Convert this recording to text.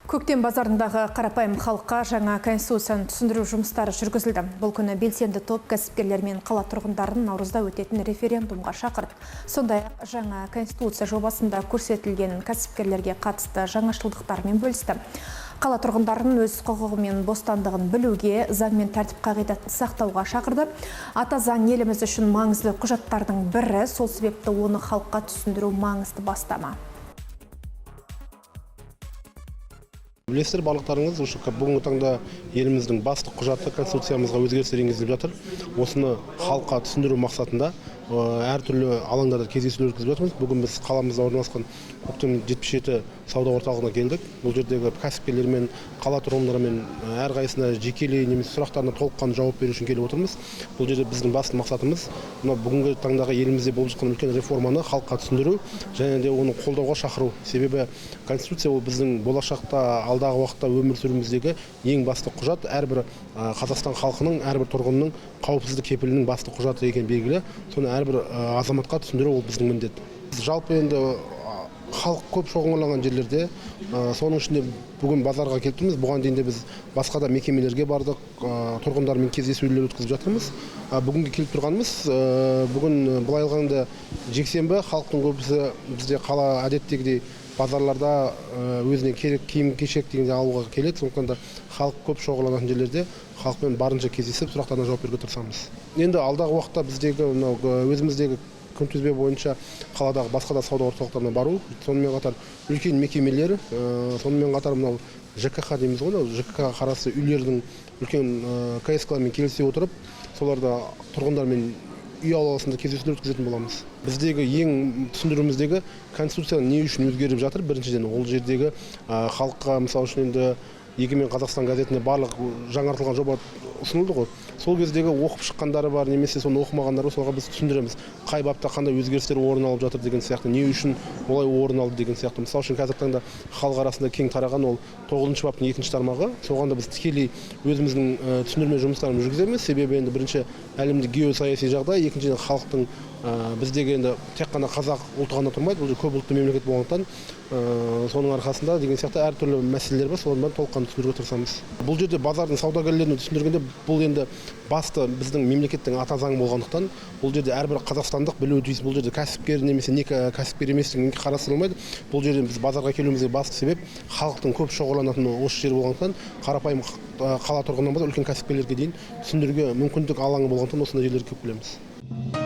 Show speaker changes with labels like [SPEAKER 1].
[SPEAKER 1] Көктем базарындағы қарапайым халыққа жаңа конституцияны түсіндіру жұмыстары жүргізілді. Бұл күні белсенді топ кәсіпкерлер мен қала тұрғындарын наурызда өтетін референдумға шақырды. Сондай-ақ жаңа конституция жобасында көрсетілген кәсіпкерлерге қатысты жаңашылдықтармен бөлісті. Қала тұрғындарын өз құқығы мен бостандығын білуге, заң мен тәртіп қағидатын сақтауға шақырды. Ата заң еліміз үшін маңызды құжаттардың бірі, сол себепті оны халыққа түсіндіру маңызды бастама.
[SPEAKER 2] Білесіздер, барлықтарыңыз, бүгінгі таңда еліміздің басты құжаты конституциямызға өзгерістер енгізіліп жатыр. Осыны халыққа түсіндіру мақсатында әртүрлі алаңдарда кездесулер өткізіп жатырмыз. Бүгін біз қаламызда орналасқан көктем 77 сауда орталығына келдік. Бұл жердегі кәсіпкерлермен, қала тұрғындарымен әрқайсысына жекелей немесе сұрақтарына толыққанды жауап беру үшін келіп отырмыз. Бұл жерде біздің басты мақсатымыз бүгінгі таңдағы елімізде болып жатқан үлкен реформаны халыққа түсіндіру және де оны қолдауға шақыру. Себебі конституция ол біздің болашақта алдағы уақытта өмір сүруіміздегі ең басты құжат. Әрбір Қазақстан халқының, әрбір тұрғынның қауіпсіздік кепілінің басты құжаты екені белгілі. Соны әрбір азаматқа түсіндіру ол біздің міндет. Жалпы енді халық көп шоғырланған жерлерде, соның ішінде бүгін базарға келдік. Бұған дейін де біз басқа да мекемелерге бардық, тұрғындармен кездесулер өткізіп жатырмыз. Бүгінге келіп тұрғанымыз, бүгін былай алғанда жексенбі, халықтың көбісі бізде қала әдеттегідей базарларда өзіне керек киім-кешек дегенде алуға келеді. Сондықтан да халық көп шоғырланған жерлерде халықпен барынша кездесіп, сұрақтарына жауап беруге тырысамыз. Енді алдағы уақытта біздегі өзіміздегі күнтізбе бойынша қаладағы басқа да сауда орталықтарына бару, сонымен қатар үлкен мекемелер, сонымен қатар мынау ЖКХ дейміз ғой, ЖКХ қарасы үйлердің үлкен КСКлармен келісе отырып, соларда тұрғындармен үй ауласында кездесулер өткізетін боламыз. Біздегі ең түсіндіруіміздегі конституция не үшін өзгеріп жатыр? Біріншіден ол жердегі халыққа, мысалы үшін енді Егемен Қазақстан газетінде барлық жаңартылған жоба ұсынылды ғой. Сол кездегі оқып шыққандары бар, немесе соны оқымағандары, соларға біз түсіндіреміз. Қай бапта қандай өзгерістер орын алып жатыр деген сияқты, не үшін олай орын алды деген сияқты. Мысалы үшін қазіргі таңда халық арасында кең тараған ол 9-шы баптың 2-ші тармағы. Соған да біз тікелей өзіміздің түсіндірме жұмыстарымызды жүргіземіз. Себебі енді бірінші әлемдік геосаяси жағдай, екіншіден халықтың біздегі енді тек қана қазақ ұлты ғана тұрмайды, бұл көп ұлтты мемлекет болғандықтан соның арқасында деген сияқты әртүрлі мәселелер бар, солардың бәрін толыққанды түсіндіруге тырысамыз. Бұл жерде базардың саудагерлеріне түсіндіргенде бұл енді басты біздің мемлекеттің ата заңы болғандықтан бұл жерде әрбір қазақстандық білуі тиіс. Бұл жерде кәсіпкер немесе не кәсіпкер емес деген қарастырылмайды. Бұл жерде біз базарға келуімізге басты себеп халықтың көп шоғырланатыны осы жер болғандықтан қарапайым қала тұрғынынан бастап үлкен кәсіпкерлерге дейін түсіндіруге мүмкіндік алаңы болғандықтан осындай жерлерге келіп келеміз.